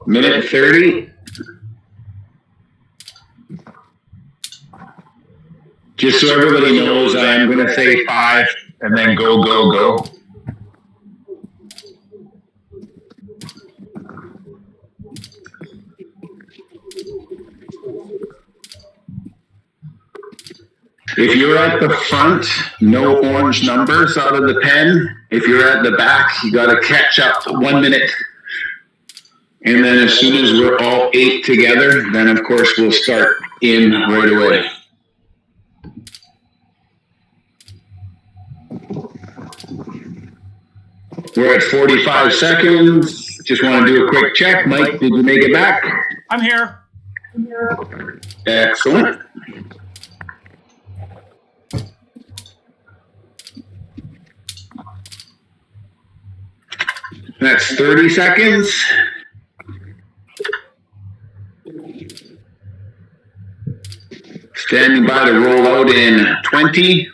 Minute 30. Just so everybody knows, I'm going to say 5 and then go, go, go. If you're at the front, no orange numbers out of the pen. If you're at the back, you got to catch up 1 minute. And then as soon as we're all 8 together, then of course we'll start in right away. We're at 45 seconds. Just want to do a quick check. Mike, did you make it back? I'm here. Excellent. That's 30 seconds. Standing by to roll out in 20.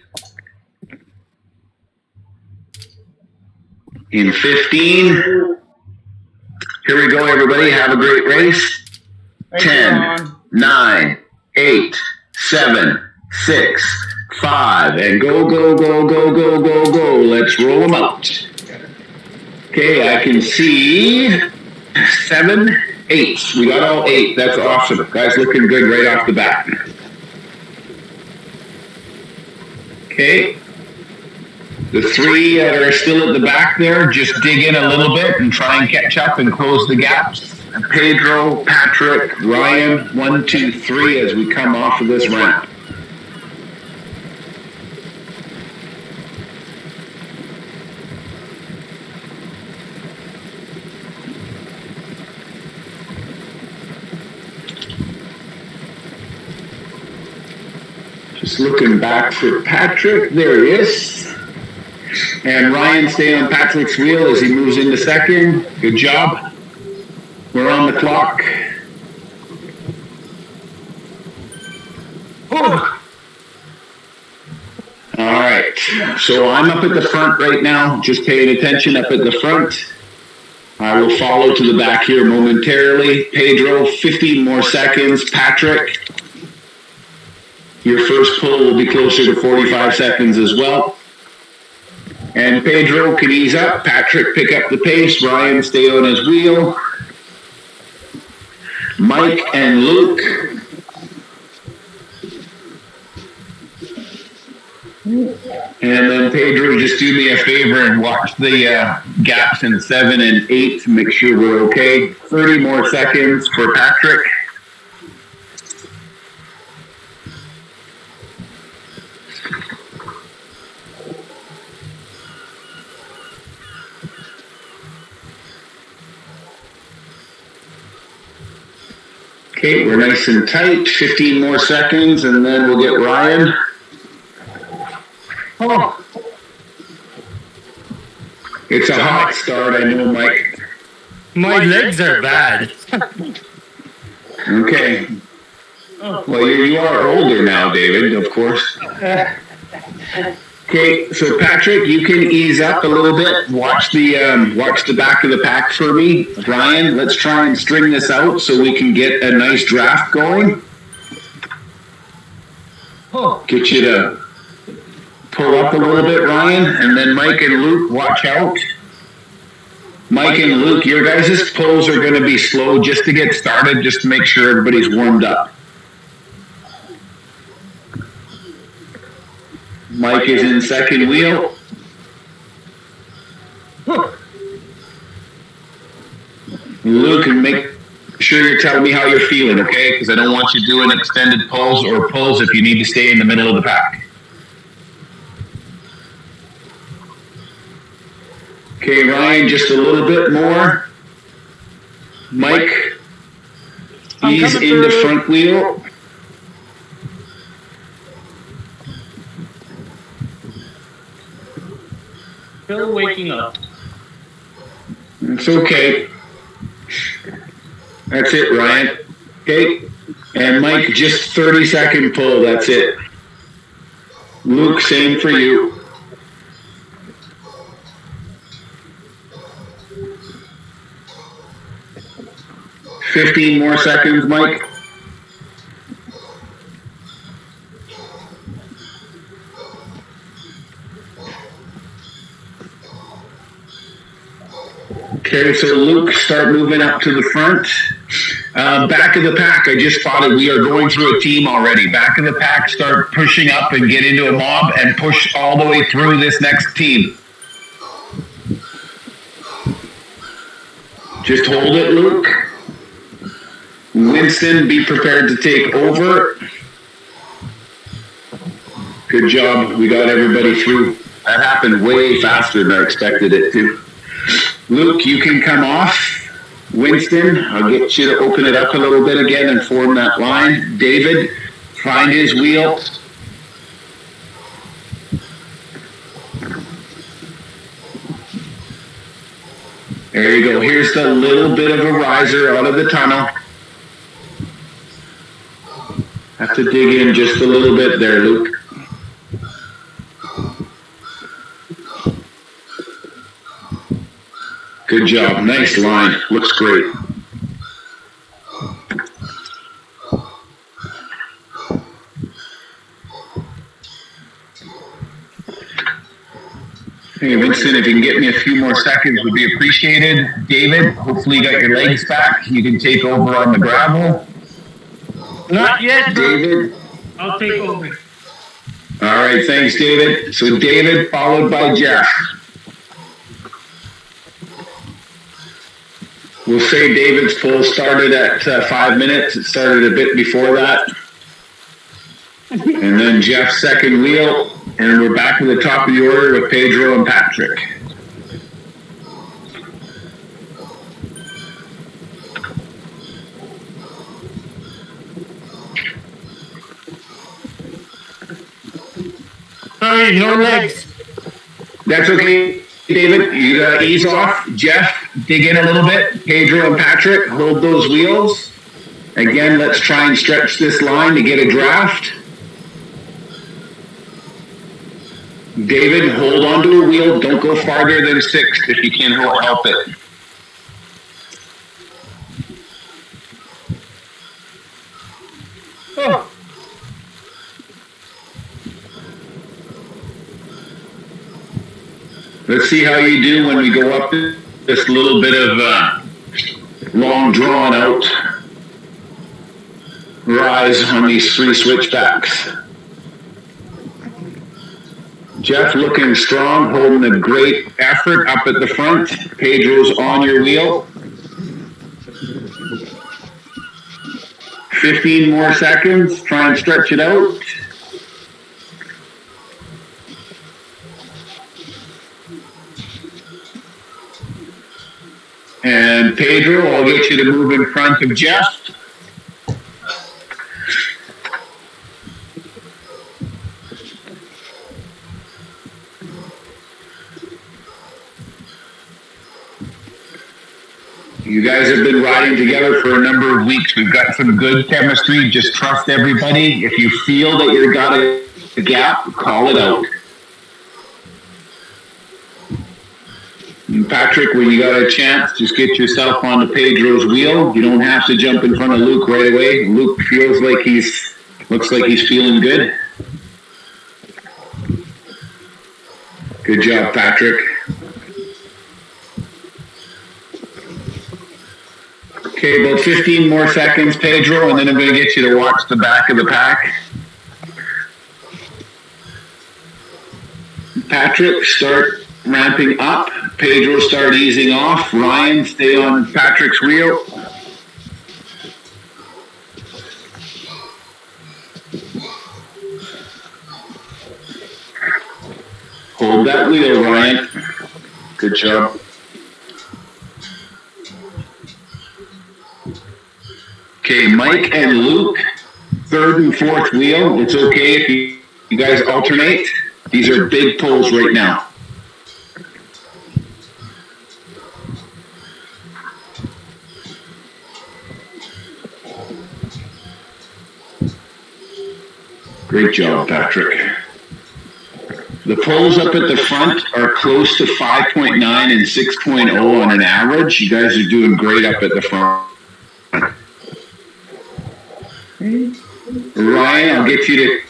In 15. Here we go, everybody. Have a great race. 10, 9, 8, 7, 6, 5, and go, go, go, go, go, go, go. Let's roll them out. Okay, I can see 7, 8. We got all 8. That's awesome. Guys looking good right off the bat. Okay. The 3 that are still at the back there, just dig in a little bit and try and catch up and close the gaps. Pedro, Patrick, Ryan, 1, 2, 3 as we come off of this ramp. Just looking back for Patrick. There he is. And Ryan, stay on Patrick's wheel as he moves into second. Good job. We're on the clock. Oh. All right. So I'm up at the front right now, just paying attention up at the front. I will follow to the back here momentarily. Pedro, 15 more seconds. Patrick, your first pull will be closer to 45 seconds as well. And Pedro can ease up. Patrick, pick up the pace. Ryan, stay on his wheel. Mike and Luke. And then Pedro, just do me a favor and watch the gaps in 7 and 8 to make sure we're okay. 30 more seconds for Patrick. Okay, we're nice and tight. 15 more seconds, and then we'll get Ryan. Oh. It's a hot start, I know, Mike. My legs are bad. Okay. Well, you are older now, David, of course. Okay, so Patrick, you can ease up a little bit. Watch the back of the pack for me. Ryan, let's try and string this out so we can get a nice draft going. Get you to pull up a little bit, Ryan, and then Mike and Luke, watch out. Mike and Luke, your guys' pulls are going to be slow just to get started, just to make sure everybody's warmed up. Mike is in second wheel. Luke, and make sure you're telling me how you're feeling, okay? Because I don't want you doing extended pulls or pulls if you need to stay in the middle of the pack. Okay, Ryan, just a little bit more. Mike, ease in the front wheel. Still waking up. It's okay. That's it, Ryan. Okay. And Mike, just 30-second pull. That's it. Luke, same for you. 15 more seconds, Mike. Okay, so Luke, start moving up to the front. Back of the pack, I just spotted we are going through a team already. Back of the pack, start pushing up and get into a mob and push all the way through this next team. Just hold it, Luke. Winston, be prepared to take over. Good job. We got everybody through. That happened way faster than I expected it to. Luke, you can come off. Winston, I'll get you to open it up a little bit again and form that line. David, find his wheel. There you go. Here's the little bit of a riser out of the tunnel. Have to dig in just a little bit there, Luke. Good job. Nice line. Looks great. Hey, Winston, if you can get me a few more seconds, would be appreciated. David, hopefully you got your legs back. You can take over on the gravel. Not yet, David. I'll take over. All right, thanks, David. So David, followed by Jeff. We'll say David's pull started at 5 minutes. It started a bit before that. And then Jeff's second wheel. And we're back to the top of the order with Pedro and Patrick. Sorry, no legs. That's okay, David. You gotta ease off. Jeff, dig in a little bit. Pedro and Patrick, hold those wheels. Again, let's try and stretch this line to get a draft. David, hold on to a wheel. Don't go farther than 6 if you can help it. Oh. Let's see how you do when we go up this little bit of long drawn out rise on these 3 switchbacks. Jeff looking strong, holding a great effort up at the front. Pedro's on your wheel. 15 more seconds. Try and stretch it out. And Pedro, I'll get you to move in front of Jeff. You guys have been riding together for a number of weeks. We've got some good chemistry. Just trust everybody. If you feel that you've got a gap, call it out. And Patrick, when you got a chance, just get yourself onto Pedro's wheel. You don't have to jump in front of Luke right away. Luke feels like looks like he's feeling good. Good job, Patrick. Okay, about 15 more seconds, Pedro, and then I'm going to get you to watch the back of the pack. Patrick, start ramping up. Pedro, start easing off. Ryan, stay on Patrick's wheel. Hold that wheel, Ryan. Good job. Okay, Mike and Luke, 3rd and 4th wheel. It's okay if you guys alternate. These are big pulls right now. Great job, Patrick. The pulls up at the front are close to 5.9 and 6.0 on an average. You guys are doing great up at the front. Ryan, I'll get you to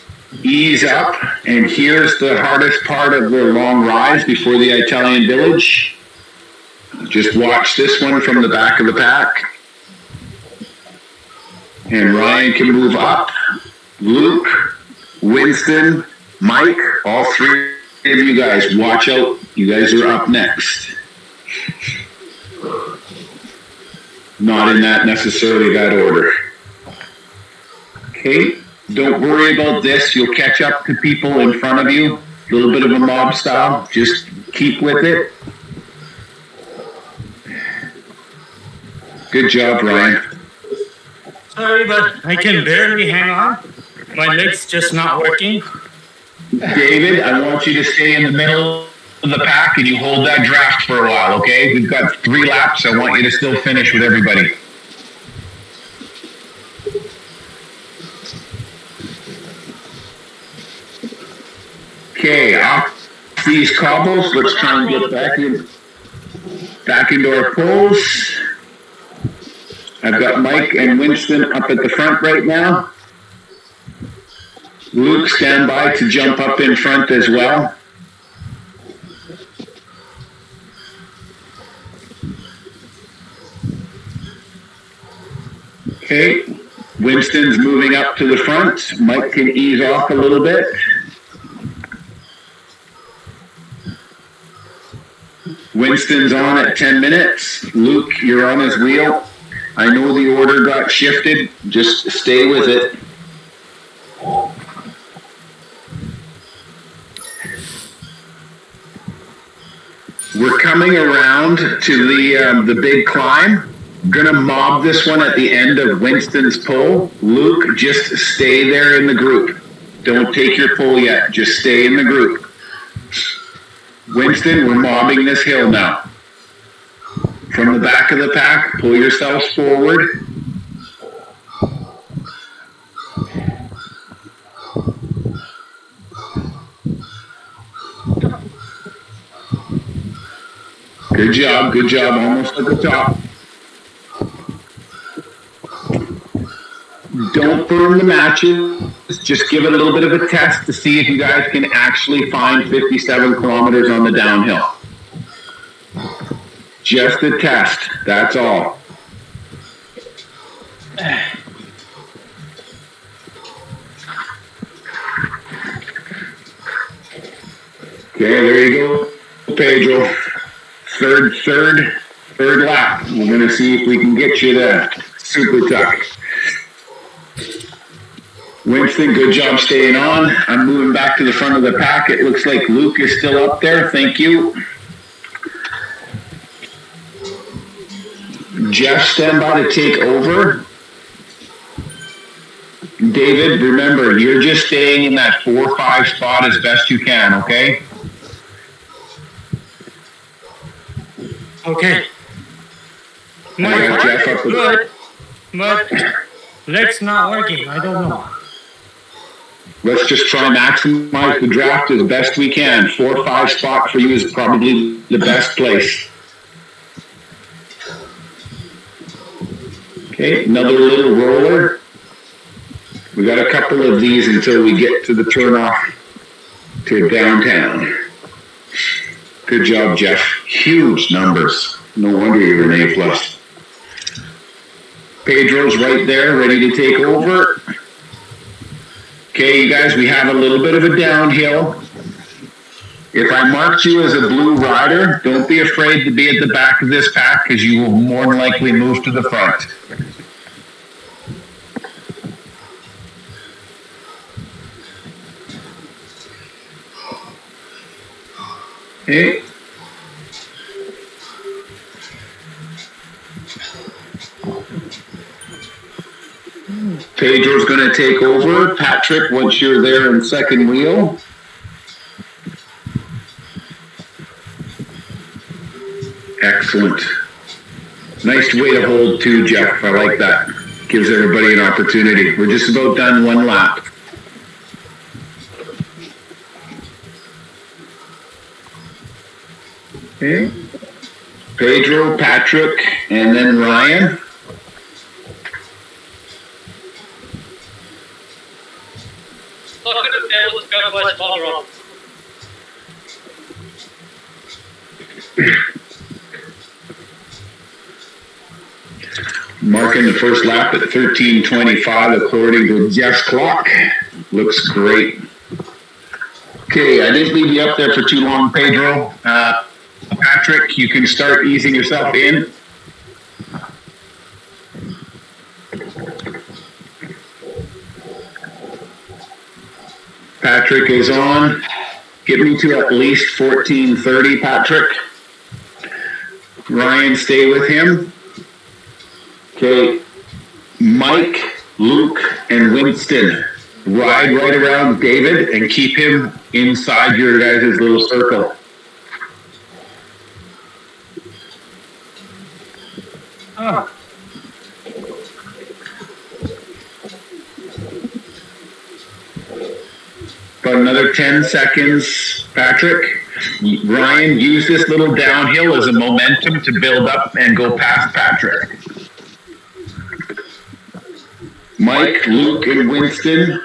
ease up. And here's the hardest part of the long rise before the Italian village. Just watch this one from the back of the pack. And Ryan can move up. Luke, Winston, Mike, all three of you guys, watch out. You guys are up next. Not in that necessarily that order. Okay, don't worry about this. You'll catch up to people in front of you. A little bit of a mob style. Just keep with it. Good job, Ryan. Sorry, but I can barely hang on. My leg's just not working. David, I want you to stay in the middle of the pack and you hold that draft for a while, okay? We've got 3 laps. I want you to still finish with everybody. Okay, off these cobbles. Let's try and get back into our poles. I've got Mike and Winston up at the front right now. Luke, stand by to jump up in front as well. Okay, Winston's moving up to the front. Mike can ease off a little bit. Winston's on at 10 minutes. Luke, you're on his wheel. I know the order got shifted. Just stay with it. We're coming around to the big climb. Gonna mob this one at the end of Winston's pull. Luke, just stay there in the group. Don't take your pull yet. Just stay in the group. Winston, we're mobbing this hill now. From the back of the pack, pull yourselves forward. Good job, good job. Almost at the top. Don't burn the matches. Just give it a little bit of a test to see if you guys can actually find 57 kilometers on the downhill. Just a test, that's all. Okay, there you go, Pedro. Third lap. We're going to see if we can get you there. Super tough. Winston, good job staying on. I'm moving back to the front of the pack. It looks like Luke is still up there. Thank you. Jeff, stand by to take over. David, remember, you're just staying in that 4-5 spot as best you can, okay? Okay. My heart is good, but leg's not working. I don't know. Let's just try and maximize the draft as best we can. 4-5 spot for you is probably the best place. Okay, another little roller. We got a couple of these until we get to the turnoff to downtown. Good job, Jeff. Huge numbers. No wonder you're an A+. Pedro's right there, ready to take over. Okay, you guys, we have a little bit of a downhill. If I marked you as a blue rider, don't be afraid to be at the back of this pack because you will more than likely move to the front. Okay. Pedro's going to take over. Patrick, once you're there in second wheel. Excellent. Nice way to hold too, Jeff. I like that. Gives everybody an opportunity. We're just about done one lap. Okay. Pedro, Patrick, and then Ryan. God bless Colorado. Marking the first lap at 13:25 according to Jeff's clock. Looks great. Okay, I didn't leave you up there for too long, Pedro. Patrick, you can start easing yourself in. Patrick is on. Get me to at least 14:30, Patrick. Ryan, stay with him. Okay. Mike, Luke, and Winston ride right around David and keep him inside your guys' little circle. Oh. About another 10 seconds, Patrick. Ryan, use this little downhill as a momentum to build up and go past Patrick. Mike, Luke, and Winston,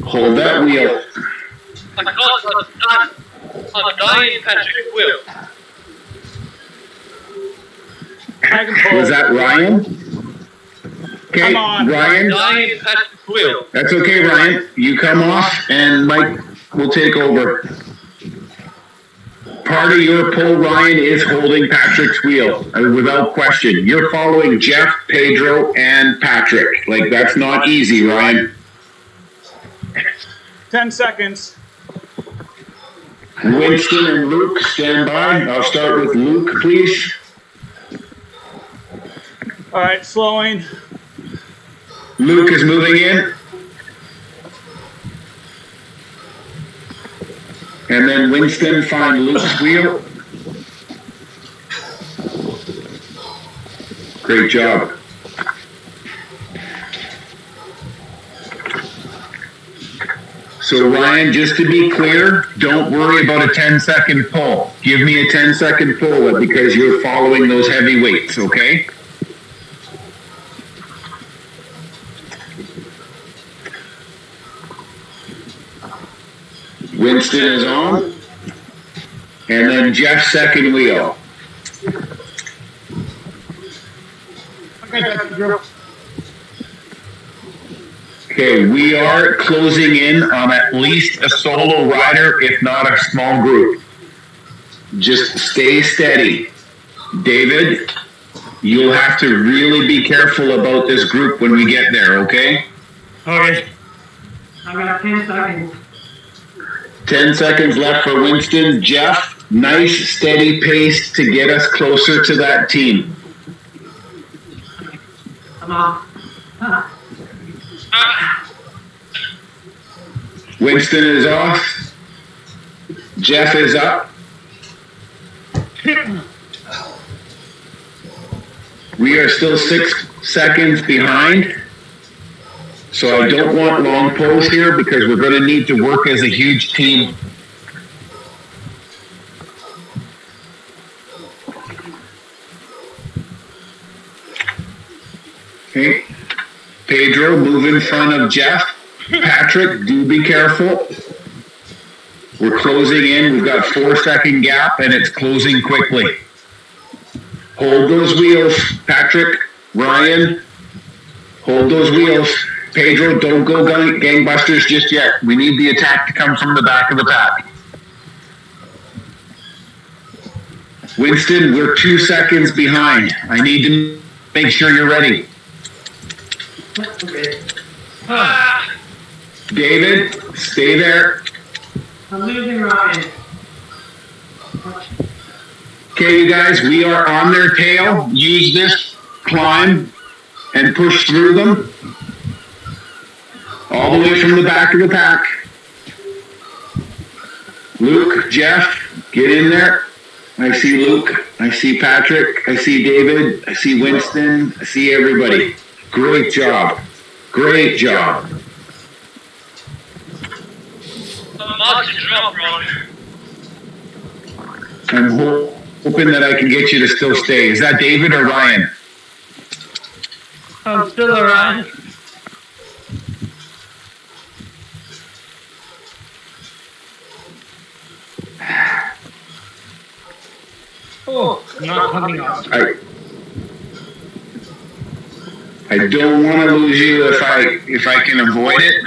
hold that wheel. I'm dying, Patrick Will. Was that Ryan? Okay, Come on, Ryan. Dying, Patrick Will. That's okay, Ryan. You come off, and Mike will take over. Part of your pull, Ryan, is holding Patrick's wheel, without question. You're following Jeff, Pedro, and Patrick. Like, that's not easy, Ryan. 10 seconds. Winston and Luke, stand by. I'll start with Luke, please. All right, slowing. Luke is moving in. And then Winston, find Luke's wheel. Great job. So Ryan, just to be clear, don't worry about a 10-second pull. Give me a 10-second pull because you're following those heavy weights, okay? Winston is on. And then Jeff's second wheel. Okay, we are closing in on at least a solo rider, if not a small group. Just stay steady. David, you'll have to really be careful about this group when we get there, okay? Okay. I got 10 seconds. 10 seconds left for Winston. Jeff, nice steady pace to get us closer to that team. Come on. Winston is off. Jeff is up. We are still 6 seconds behind. So I don't want long pulls here because we're going to need to work as a huge team. Okay. Pedro, move in front of Jeff. Patrick, do be careful. We're closing in. We've got 4-second gap and it's closing quickly. Hold those wheels. Patrick, Ryan, hold those wheels. Pedro, don't go gangbusters just yet. We need the attack to come from the back of the pack. Winston, we're 2 seconds behind. I need to make sure you're ready. Okay. David, stay there. I'm losing Ryan. Okay, you guys, we are on their tail. Use this climb and push through them. All the way from the back of the pack. Luke, Jeff, get in there. I see Luke. I see Patrick. I see David. I see Winston. I see everybody. Great job. Great job. I'm hoping that I can get you to still stay. Is that David or Ryan? I'm still Ryan. Oh, not coming off. I don't want to lose you if I can avoid it,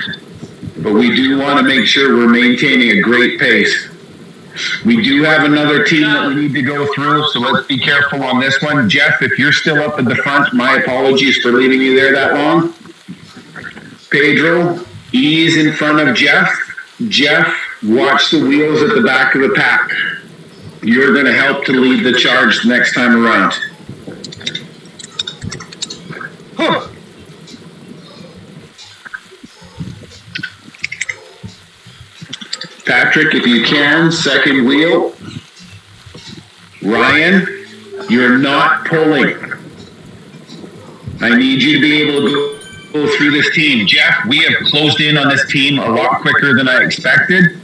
but we do want to make sure we're maintaining a great pace. We do have another team that we need to go through, so let's be careful on this one. Jeff, if you're still up at the front, my apologies for leaving you there that long. Pedro, ease in front of Jeff. Jeff, watch the wheels at the back of the pack. You're going to help to lead the charge next time around. Huh. Patrick, if you can, second wheel. Ryan, you're not pulling. I need you to be able to go through this team. Jeff, we have closed in on this team a lot quicker than I expected.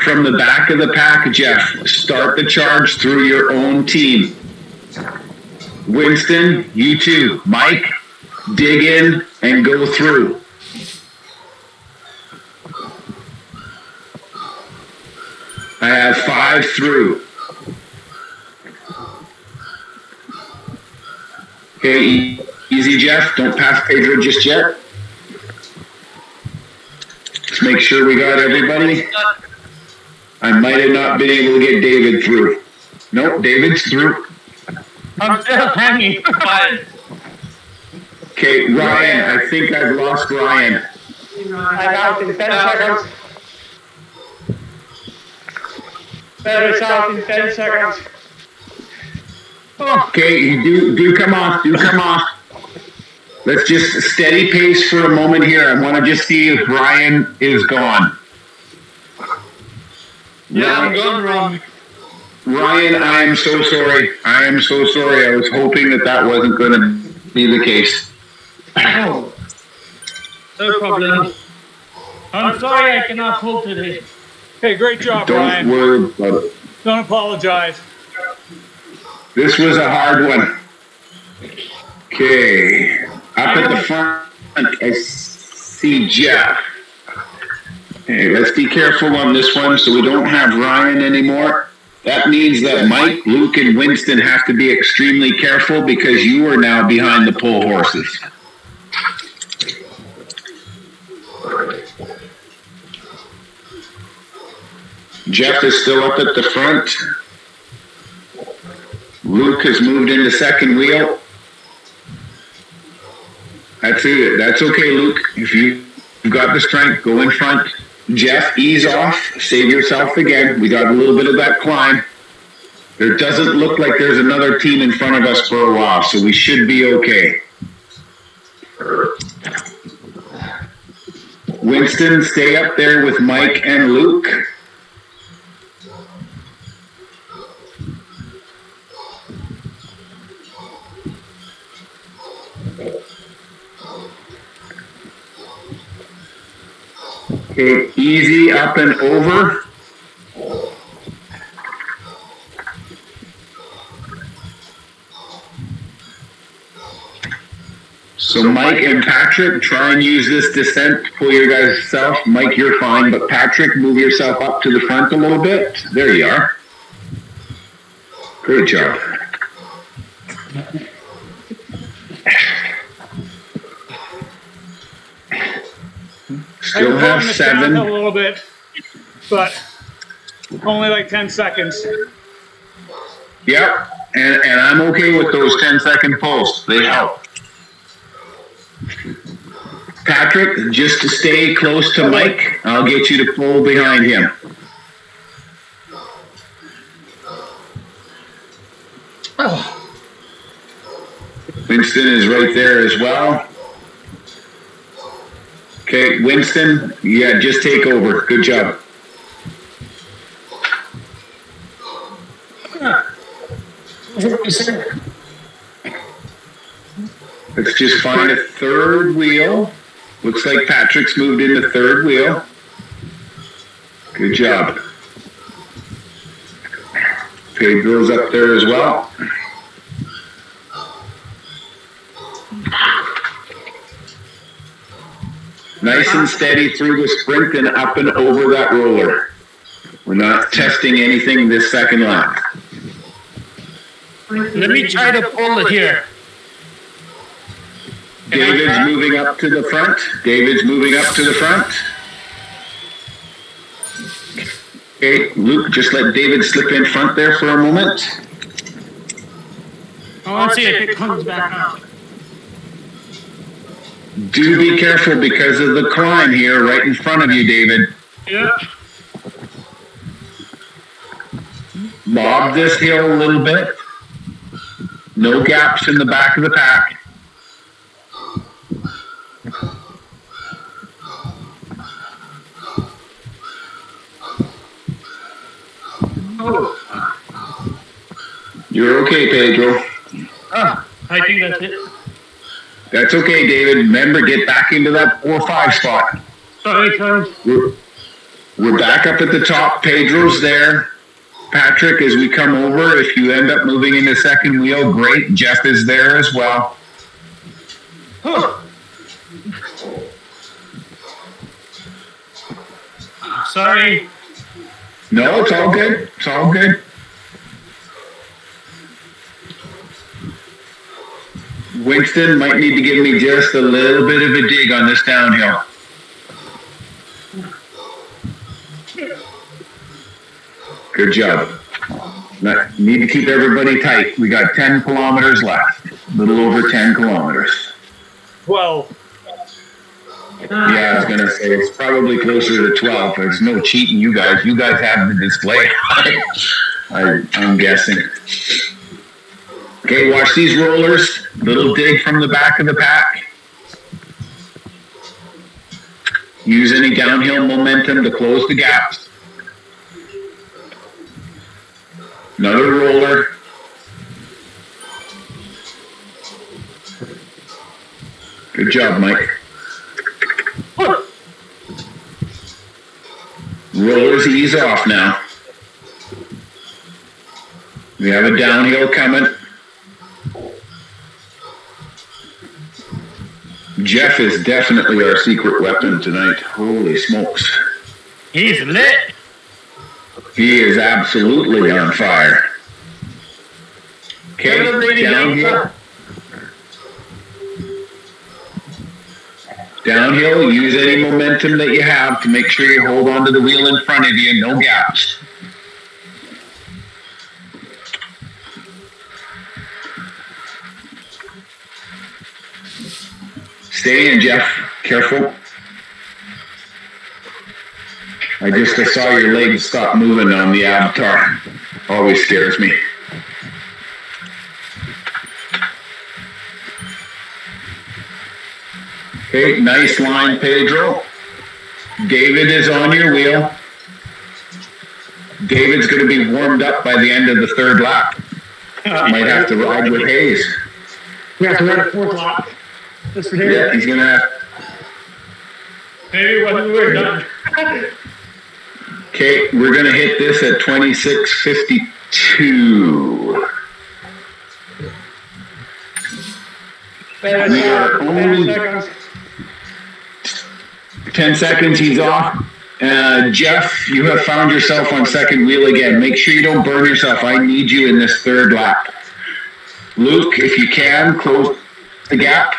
From the back of the pack, Jeff, start the charge through your own team. Winston, you too. Mike, dig in and go through. I have 5 through. Okay, easy, Jeff. Don't pass Pedro just yet. Let's make sure we got everybody. I might have not been able to get David through. Nope, David's through. I'm still hanging. Okay, Ryan, I think I've lost Ryan. I got it in 10 seconds. Better south in 10 seconds. Okay, you do come off, Let's just steady pace for a moment here. I want to just see if Ryan is gone. Yeah, I'm gone, Ron. Ryan, I am so sorry. I was hoping that wasn't going to be the case. Oh, no problem. I'm sorry I cannot pull today. Hey, great job, Ryan. Don't worry about it. Don't apologize. This was a hard one. Okay. Up at the front, I see Jeff. Okay, let's be careful on this one so we don't have Ryan anymore. That means that Mike, Luke, and Winston have to be extremely careful because you are now behind the pole horses. Jeff is still up at the front. Luke has moved into second wheel. That's it. That's okay, Luke. If you've got the strength, go in front. Jeff, ease off. Save yourself again. We got a little bit of that climb. There doesn't look like there's another team in front of us for a while, so we should be okay. Winston, stay up there with Mike and Luke. Okay, easy up and over. So Mike and Patrick, try and use this descent to pull your guys self. Mike, you're fine, but Patrick, move yourself up to the front a little bit. There you are. Great job. Still have 7. A little bit, but only like 10 seconds. Yep, and I'm okay with those 10-second pulls. They help. Patrick, just to stay close to Mike, I'll get you to pull behind him. Winston is right there as well. Okay, Winston, yeah, just take over. Good job. Let's just find a third wheel. Looks like Patrick's moved into third wheel. Good job. Pedro's up there as well. Nice and steady through the sprint and up and over that roller. We're not testing anything this second lap. Let me try to pull it here. David's moving up to the front. David's moving up to the front. Okay, Luke, just let David slip in front there for a moment. I want to see if it comes back out. Do be careful because of the climb here right in front of you, David. Yeah. Lob this hill a little bit. No gaps in the back of the pack. You're okay, Pedro. I think that's it. That's okay, David. Remember, get back into that 4-5 spot. Sorry, guys. We're back up at the top. Pedro's there. Patrick, as we come over, if you end up moving into second wheel, great. Jeff is there as well. Sorry. No, it's all good. It's all good. Winston might need to give me just a little bit of a dig on this downhill. Good job. Need to keep everybody tight. We got 10 kilometers left. A little over 10 kilometers. 12. Yeah, I was going to say it's probably closer to 12. There's no cheating, you guys. You guys have the display. I'm guessing. Okay, watch these rollers. Little dig from the back of the pack. Use any downhill momentum to close the gaps. Another roller. Good job, Mike. Rollers ease off now. We have a downhill coming. Jeff is definitely our secret weapon tonight. Holy smokes. He's lit. He is absolutely on fire. Okay, downhill. Downhill, use any momentum that you have to make sure you hold onto the wheel in front of you, no gaps. Stay in, Jeff. Careful. I saw your legs stop moving on the avatar. Always scares me. Okay, nice line, Pedro. David is on your wheel. David's going to be warmed up by the end of the third lap. Might have to ride with Hayes. We have to ride a fourth lap. Yeah, he's going to have... Maybe when we're done. Okay, we're going to hit this at 26:52. We are only 10 seconds, he's off. Jeff, you have found yourself on second wheel again. Make sure you don't burn yourself. I need you in this third lap. Luke, if you can, close the gap.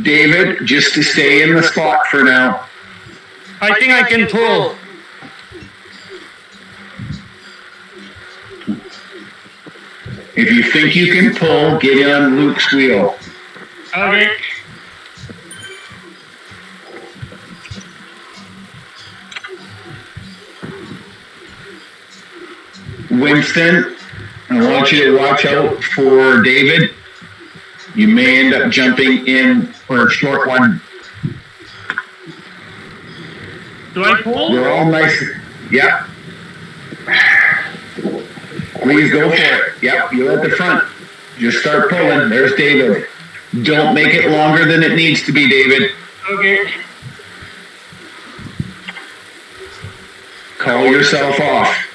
David, just to stay in the spot for now. I think I can pull. If you think you can pull, get on Luke's wheel. Okay. Winston, I want you to watch out for David. You may end up jumping in for a short one. Do I pull? We're all nice. Yep. Please go for it. Yep, you're at the front. Just start pulling. There's David. Don't make it longer than it needs to be, David. Okay. Call yourself off.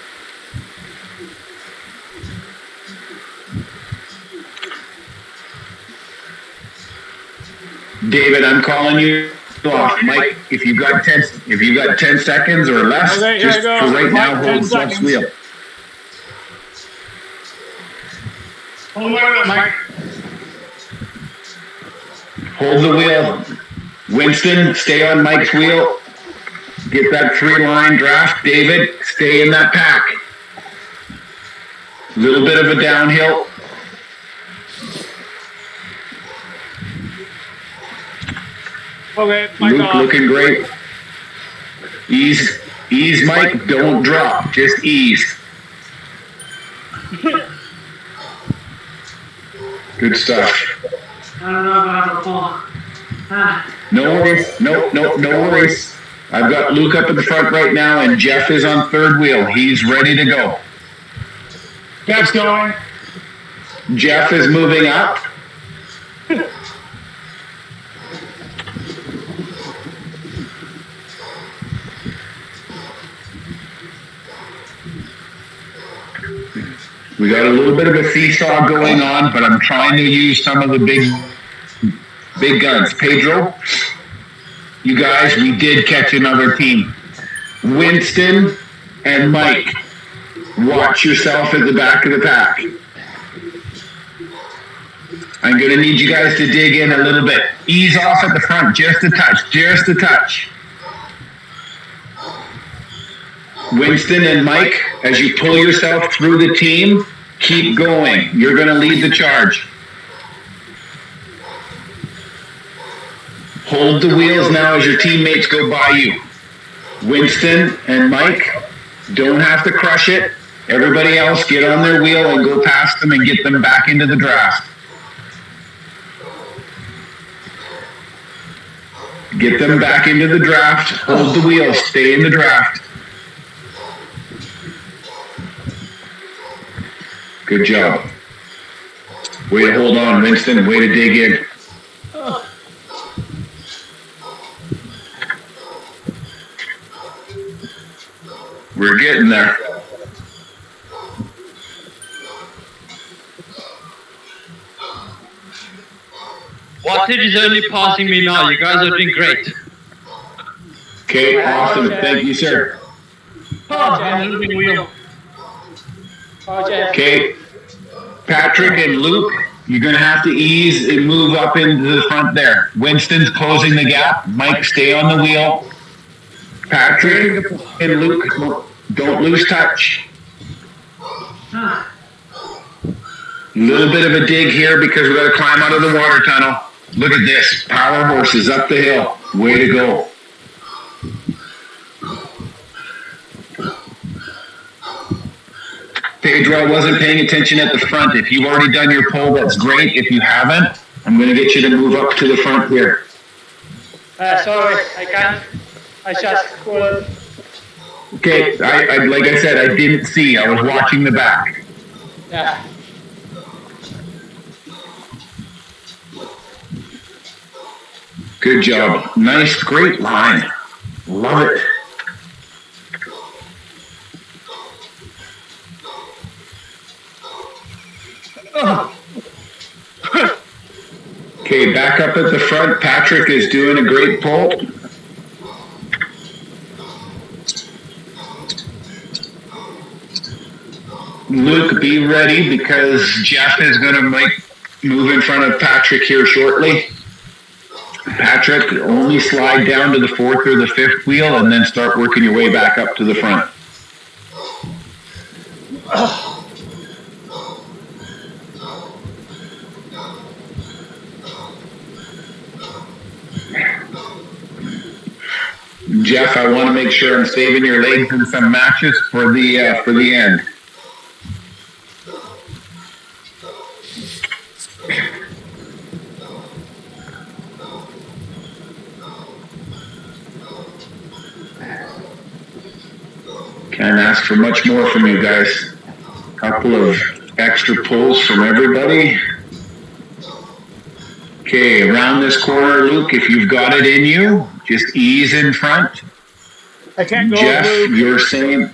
David, I'm calling you off. Mike, if you've got 10 seconds or less, Okay, just for right now, hold Mike, 10 Jeff's seconds. wheel. Hold my wheel, Mike. Hold the wheel. Winston, stay on Mike's wheel. Get that 3-line draft. David, stay in that pack. Little bit of a downhill. Okay, Mike Luke off. looking great. Ease, Mike. Don't drop. Just ease. Good stuff. I don't know about the fall. No worries. No worries. I've got Luke up at the front right now, and Jeff is on third wheel. He's ready to go. Jeff's going. Jeff is moving up. We got a little bit of a seesaw going on, but I'm trying to use some of the big guns. Pedro, you guys, we did catch another team. Winston and Mike, watch yourself at the back of the pack. I'm going to need you guys to dig in a little bit. Ease off at the front, just a touch. Winston and Mike, as you pull yourself through the team, keep going. You're going to lead the charge. Hold the wheels now as your teammates go by you. Winston and Mike, don't have to crush it. Everybody else, get on their wheel and go past them and get them back into the draft. Get them back into the draft. Hold the wheels. Stay in the draft. Good job. Way to hold on, Winston. Way to dig in. We're getting there. Wtrl is only passing me now. You guys are doing great. Okay, awesome. Thank you, sir. I'm moving wheel. Okay, Patrick and Luke, you're going to have to ease and move up into the front there. Winston's closing the gap. Mike, stay on the wheel. Patrick and Luke, don't lose touch. Little bit of a dig here because we got to climb out of the water tunnel. Look at this. Power horses up the hill. Way to go. Pedro, I wasn't paying attention at the front. If you've already done your pull, that's great. If you haven't, I'm going to get you to move up to the front here. Sorry, I can't. I just pulled. Okay, I like I said, I didn't see. I was watching the back. Yeah. Good job. Nice, great line. Love it. Okay, back up at the front. Patrick is doing a great pull. Luke, be ready because Jeff is going to move in front of Patrick here shortly. Patrick, only slide down to the fourth or the fifth wheel and then start working your way back up to the front. Jeff, I want to make sure I'm saving your legs in some matches for the end. Can't ask for much more from you guys. Couple of extra pulls from everybody. Okay, around this corner, Luke, if you've got it in you, just ease in front. I can't go. Jeff, Luke. you're saying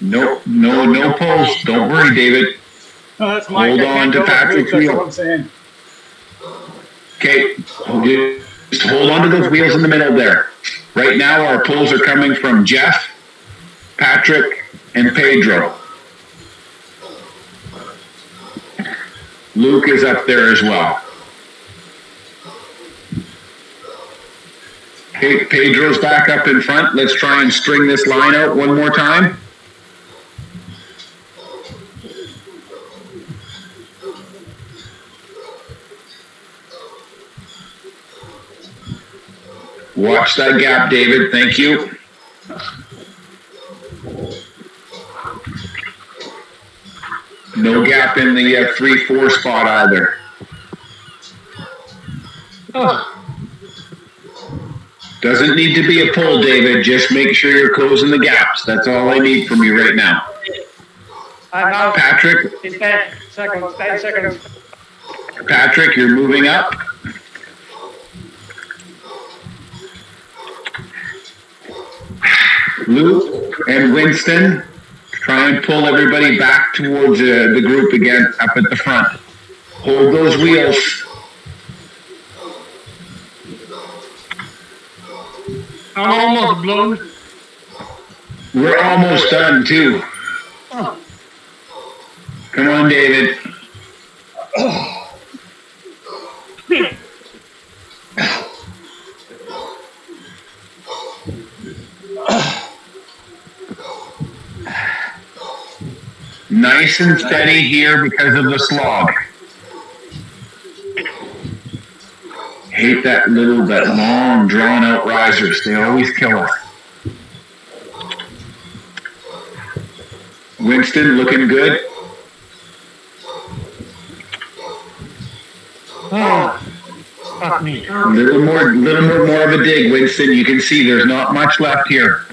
no pulls. Don't worry, David. No, that's Mike. Hold I can't on to go. Patrick's Luke, that's wheel. what I'm saying. Okay, just hold on to those wheels in the middle there. Right now, our pulls are coming from Jeff, Patrick, and Pedro. Luke is up there as well. Okay, Pedro's back up in front. Let's try and string this line out one more time. Watch that gap, David. Thank you. No gap in the 3-4 spot either. Doesn't need to be a pull, David. Just make sure you're closing the gaps. That's all I need from you right now. Patrick. 10 seconds. Patrick, you're moving up. Luke and Winston, try and pull everybody back towards the group again up at the front. Hold those wheels. I'm almost blown. We're almost done too. Come on, David. Nice and steady here because of the slog. Hate that long, drawn-out risers. They always kill us. Winston looking good. Fuck me. Little more of a dig, Winston. You can see there's not much left here.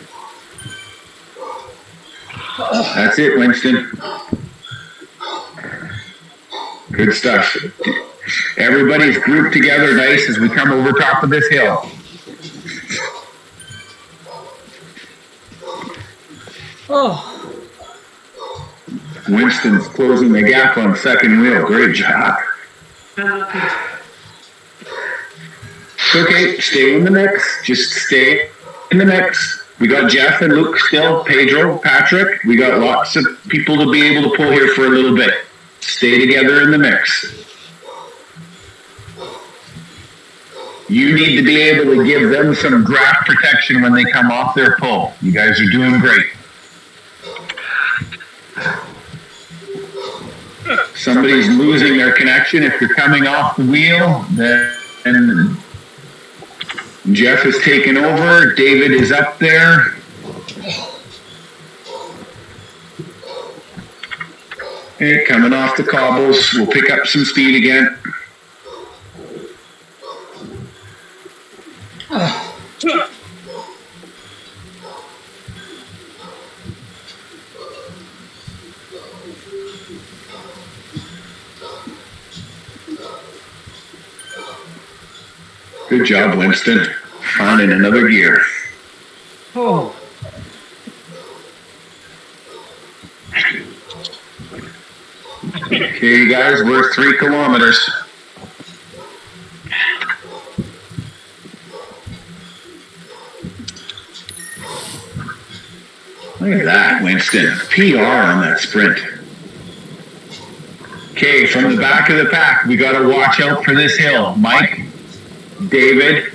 That's it, Winston. Good stuff. Everybody's grouped together nice as we come over top of this hill. Winston's closing the gap on second wheel. Great job. Okay, stay in the mix. Just stay in the mix. We got Jeff and Luke still, Pedro, Patrick. We got lots of people to be able to pull here for a little bit. Stay together in the mix. You need to be able to give them some draft protection when they come off their pull. You guys are doing great. Somebody's losing their connection. If you're coming off the wheel, then Jeff is taking over. David is up there. Okay, coming off the cobbles. We'll pick up some speed again. Good job, Winston. Finding another gear. Oh. Okay, you guys, we're 3 kilometers. Look at that, Winston. PR on that sprint. Okay, from the back of the pack, we got to watch out for this hill. Mike, David.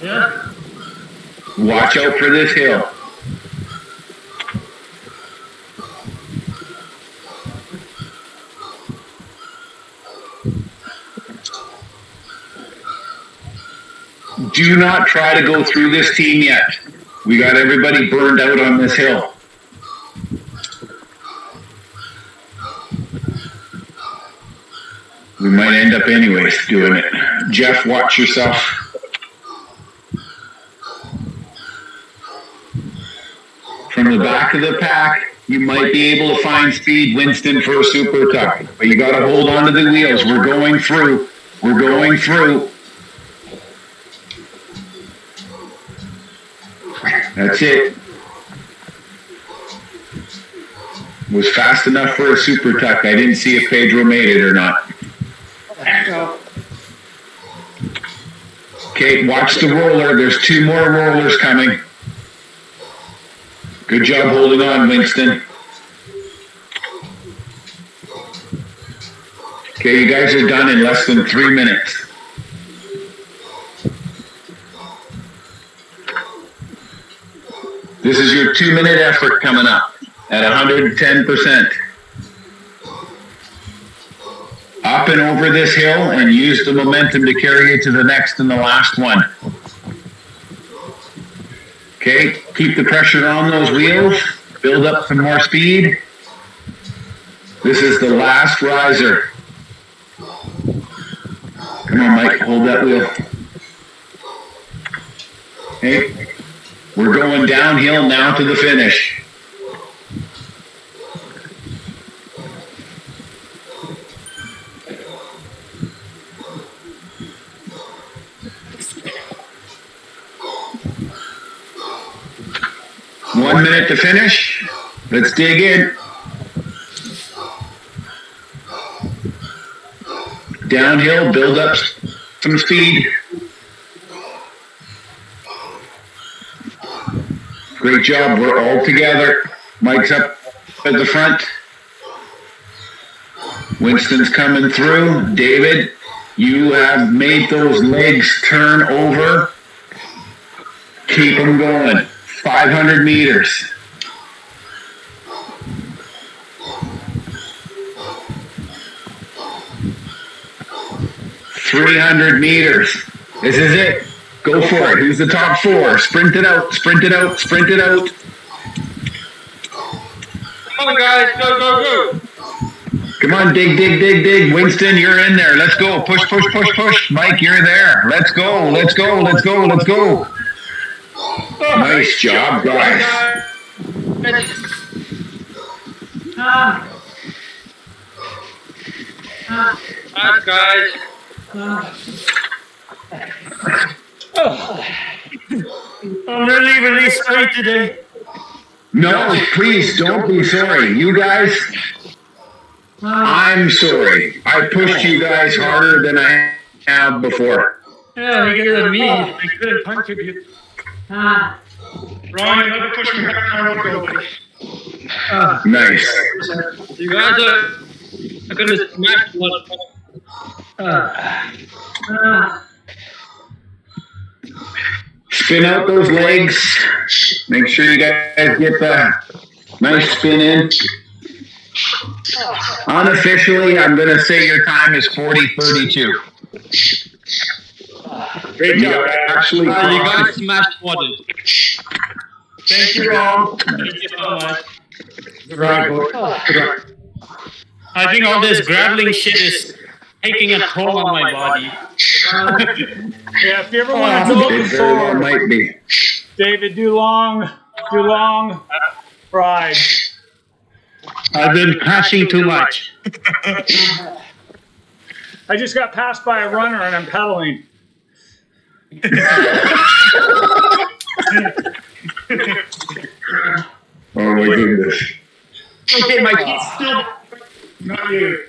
Yeah. Watch out for this hill. Do not try to go through this team yet. We got everybody burned out on this hill. We might end up anyways doing it. Jeff, watch yourself. From the back of the pack, you might be able to find speed, Winston, for a super tuck. But you got to hold on to the wheels. We're going through. We're going through. That's it. Was fast enough for a super tuck. I didn't see if Pedro made it or not. Okay, watch the roller. There's 2 more rollers coming. Good job holding on, Winston. Okay, you guys are done in less than 3 minutes. This is your 2-minute effort coming up at 110%. Up and over this hill and use the momentum to carry you to the next and the last one. Okay, keep the pressure on those wheels. Build up some more speed. This is the last riser. Come on, Mike, hold that wheel. Okay, we're going downhill now to the finish. One minute to finish. Let's dig in. Downhill, build up some speed. Great job, we're all together. Mike's up at the front. Winston's coming through. David, you have made those legs turn over. Keep them going. 500 meters. $300 meters. This is it. Go for it. Who's the top 4? Sprint it out. Sprint it out. Sprint it out. Come on, guys. Go, go, go. Come on, dig, dig, dig, dig. Winston, you're in there. Let's go. Push, push, push, push. Mike, you're there. Let's go. Let's go. Let's go. Let's go. Nice job, guys. Hi, guys. I'm really sorry today. No, please don't be sorry. You guys, I'm sorry. I pushed you guys harder than I have before. Yeah, because of me. I couldn't contribute. Ron, another push me back. I won't go away. Nice. You guys are going to smash one. Spin out those legs. Make sure you guys get the nice spin in. Unofficially, I'm going to say your time is 40:32. Great job. Actually, You guys smashed one. Thank you, Ron. Thank you so much. I think all this grappling shit is taking a toll on my body. Yeah, if you ever want to go it very well for might be. David, do long ride. I've been crashing too much. I just got passed by a runner and I'm pedaling. Oh my goodness. Okay, my kid's still. Not you.